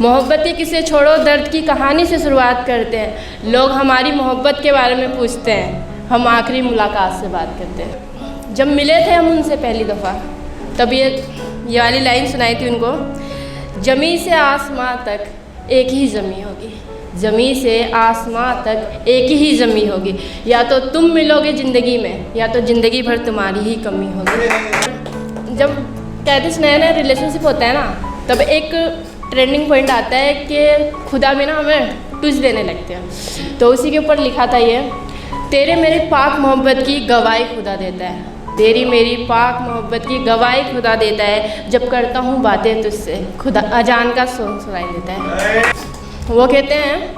मोहब्बत के किस्से छोड़ो, दर्द की कहानी से शुरुआत करते हैं। लोग हमारी मोहब्बत के बारे में पूछते हैं, हम आखिरी मुलाकात से बात करते हैं। जब मिले थे हम उनसे पहली दफ़ा, तब ये वाली लाइन सुनाई थी उनको, ज़मीं से आसमां तक एक ही ज़मीं होगी, ज़मीं से आसमां तक एक ही ज़मीं होगी। या तो तुम मिलोगे ज़िंदगी में, या तो ज़िंदगी भर तुम्हारी ही कमी होगी। जब कहते हैं नया नया रिलेशनशिप होता है ना, तब एक ट्रेंडिंग पॉइंट आता है कि खुदा भी ना हमें ट्विस्ट देने लगते हैं। तो उसी के ऊपर लिखा था ये, तेरे मेरे पाक मोहब्बत की गवाही खुदा देता है, तेरी मेरी पाक मोहब्बत की गवाही खुदा देता है। जब करता हूँ बातें तुझसे, खुदा अजान का सॉन्ग सुनाई देता है। वो कहते हैं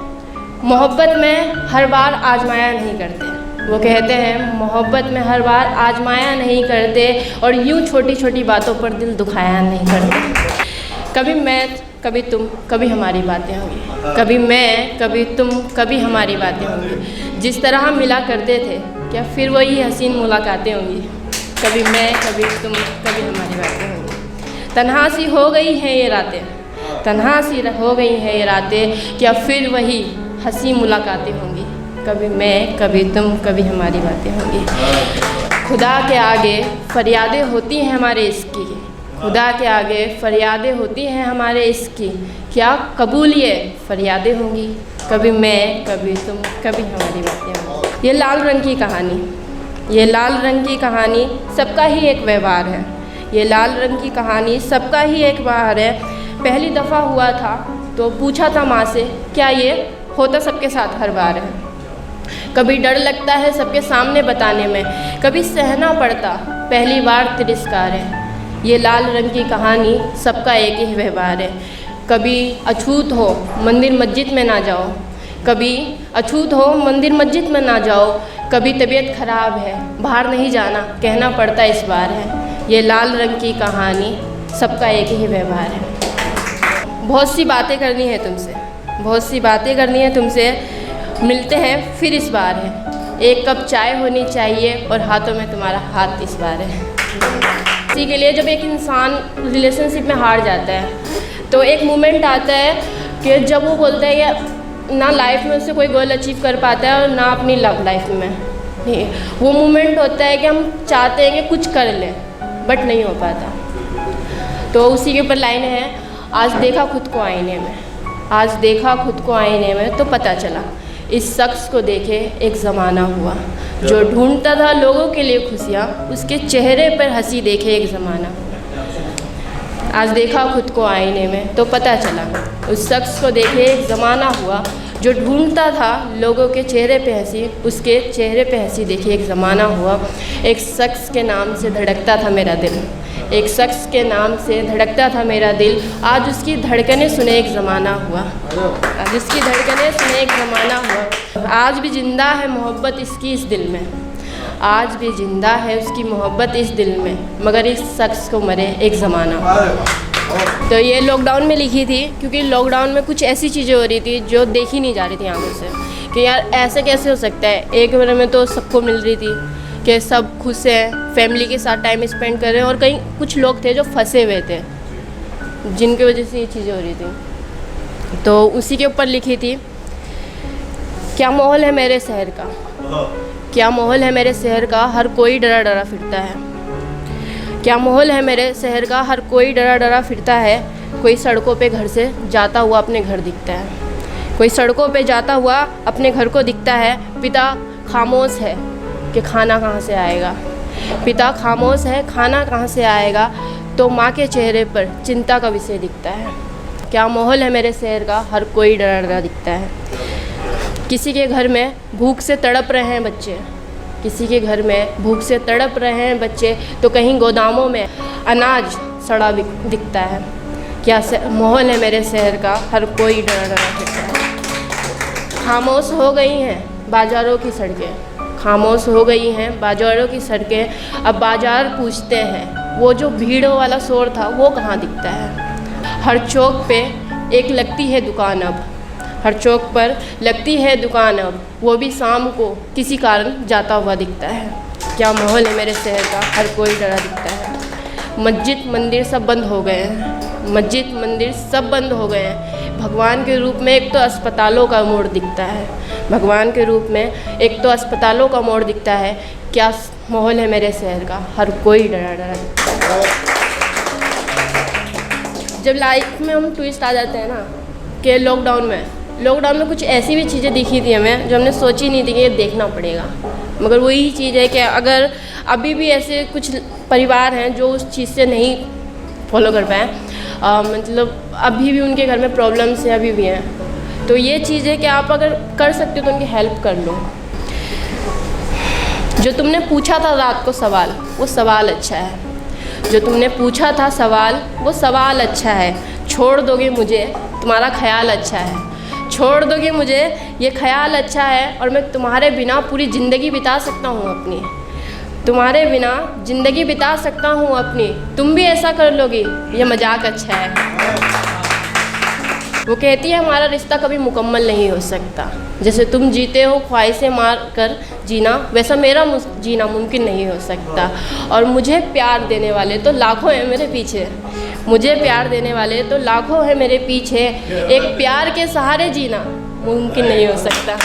मोहब्बत में हर बार आजमाया नहीं करते, वो कहते हैं मोहब्बत में हर बार आजमाया नहीं करते, और यूँ छोटी छोटी बातों पर दिल दुखाया नहीं करते। कभी मैं कभी तुम, कभी हमारी बातें होंगी, कभी मैं कभी तुम, कभी हमारी बातें होंगी। जिस तरह हम मिला करते थे, क्या फिर वही हसीन मुलाकातें होंगी। कभी मैं कभी तुम, कभी हमारी बातें होंगी। तन्हा सी हो गई हैं ये रातें, तन्हा सी हो गई हैं ये रातें, क्या फिर वही हंसी मुलाकातें होंगी। कभी मैं कभी तुम, कभी हमारी बातें होंगी। खुदा के आगे फरियादें होती हैं हमारे इसकी, खुदा के आगे फरियादें होती हैं हमारे इसकी, क्या कबूल ये फरियादें होंगी। कभी मैं कभी तुम, कभी हमारी बातें होंगी। ये लाल रंग की कहानी, ये लाल रंग की कहानी सबका ही एक व्यवहार है, ये लाल रंग की कहानी सबका ही एक व्यवहार है। पहली दफ़ा हुआ था तो पूछा था माँ से, क्या ये होता सबके साथ हर बार है। कभी डर लगता है सबके सामने बताने में, कभी सहना पड़ता पहली बार तिरस्कार है। ये लाल रंग की कहानी सबका एक ही व्यवहार है। कभी अछूत हो मंदिर मस्जिद में ना जाओ, कभी अछूत हो मंदिर मस्जिद में ना जाओ, कभी तबीयत ख़राब है बाहर नहीं जाना कहना पड़ता इस बार है। ये लाल रंग की कहानी सबका एक ही व्यवहार है। बहुत सी बातें करनी है तुमसे, बहुत सी बातें करनी है तुमसे, मिलते हैं फिर इस बार है। एक कप चाय होनी चाहिए और हाथों में तुम्हारा हाथ इस बार है। इसी के लिए जब एक इंसान रिलेशनशिप में हार जाता है तो एक मोमेंट आता है कि जब वो बोलता है कि ना लाइफ में उससे कोई गोल अचीव कर पाता है और ना अपनी लव लाइफ में। वो मोमेंट होता है कि हम चाहते हैं कि कुछ कर लें बट नहीं हो पाता। तो उसी के ऊपर लाइन है, आज देखा खुद को आईने में, आज देखा खुद को आईने में तो पता चला इस शख्स को देखे एक ज़माना हुआ, जो ढूंढता था लोगों के लिए खुशियाँ उसके चेहरे पर हंसी देखे एक ज़माना हुआ। आज देखा खुद को आईने में तो पता चला उस शख्स को देखे एक ज़माना हुआ, जो ढूंढता था लोगों के चेहरे पे हंसी उसके चेहरे पे हंसी देखे एक ज़माना हुआ। एक शख्स के नाम से धड़कता था मेरा दिल, एक शख्स के नाम से धड़कता था मेरा दिल, आज उसकी धड़कनें सुने एक ज़माना हुआ, आज उसकी धड़कनें सुने एक ज़माना हुआ। आज भी ज़िंदा है मोहब्बत इसकी इस दिल में, आज भी ज़िंदा है उसकी मोहब्बत इस दिल में, मगर इस शख्स को मरे एक ज़माना हुआ। तो ये लॉकडाउन में लिखी थी, क्योंकि लॉकडाउन में कुछ ऐसी चीज़ें हो रही थी जो देखी नहीं जा रही थी आंखों से, कि यार ऐसे कैसे हो सकता है। एक बार में तो सबको मिल रही थी कि सब खुश हैं, फैमिली के साथ टाइम स्पेंड कर रहे हैं, और कहीं कुछ लोग थे जो फंसे हुए थे जिनकी वजह से ये चीज़ें हो रही थी। तो उसी के ऊपर लिखी थी, क्या माहौल है मेरे शहर का, क्या माहौल है मेरे शहर का, हर कोई डरा डरा फिरता है। क्या माहौल है मेरे शहर का, हर कोई डरा डरा फिरता है। कोई सड़कों पे घर से जाता हुआ अपने घर दिखता है, कोई सड़कों पे जाता हुआ अपने घर को दिखता है। पिता खामोश है कि खाना कहाँ से आएगा, पिता खामोश है खाना कहाँ से आएगा, तो माँ के चेहरे पर चिंता का विषय दिखता है। क्या माहौल है मेरे शहर का, हर कोई डरा डरा दिखता है। किसी के घर में भूख से तड़प रहे हैं बच्चे, किसी के घर में भूख से तड़प रहे हैं बच्चे, तो कहीं गोदामों में अनाज सड़ा दिखता है। क्या माहौल है मेरे शहर का, हर कोई डरा डरा दिखता है। खामोश हो गई हैं बाज़ारों की सड़कें, खामोश हो गई हैं बाज़ारों की सड़कें। अब बाज़ार पूछते हैं वो जो भीड़ों वाला शोर था वो कहाँ दिखता है। हर चौक पे एक लगती है दुकान अब, हर चौक पर लगती है दुकान अब, वो भी शाम को किसी कारण जाता हुआ दिखता है। क्या माहौल है मेरे शहर का, हर कोई डरा दिखता है। मस्जिद मंदिर सब बंद हो गए हैं, मस्जिद मंदिर सब बंद हो गए हैं। भगवान के रूप में एक तो अस्पतालों का मोड़ दिखता है, भगवान के रूप में एक तो अस्पतालों का मोड़ दिखता है। क्या माहौल है मेरे शहर का, हर कोई डरा डरा दिखता है। जब लाइफ में हम ट्विस्ट आ जाते हैं ना कि लॉकडाउन में कुछ ऐसी भी चीज़ें दिखी थी हमें जो हमने सोची नहीं थी कि ये देखना पड़ेगा, मगर वही चीज़ है कि अगर अभी भी ऐसे कुछ परिवार हैं जो उस चीज़ से नहीं फॉलो कर पाए, मतलब अभी भी उनके घर में प्रॉब्लम्स हैं, अभी भी हैं, तो ये चीज़ है कि आप अगर कर सकते हो तो उनकी हेल्प कर लो। जो तुमने पूछा था रात को सवाल, वो सवाल अच्छा है। जो तुमने पूछा था सवाल, वो सवाल अच्छा है। छोड़ दोगे मुझे, तुम्हारा ख्याल अच्छा है। छोड़ दोगे मुझे, ये ख्याल अच्छा है, और मैं तुम्हारे बिना पूरी ज़िंदगी बिता सकता हूँ अपनी। तुम्हारे बिना ज़िंदगी बिता सकता हूँ अपनी, तुम भी ऐसा कर लोगी, ये मजाक अच्छा है। वो कहती है हमारा रिश्ता कभी मुकम्मल नहीं हो सकता, जैसे तुम जीते हो ख्वाहिशें मार कर जीना, वैसा मेरा जीना मुमकिन नहीं हो सकता। और मुझे प्यार देने वाले तो लाखों हैं मेरे पीछे, मुझे प्यार देने वाले तो लाखों हैं मेरे पीछे, एक प्यार के सहारे जीना मुमकिन नहीं हो सकता।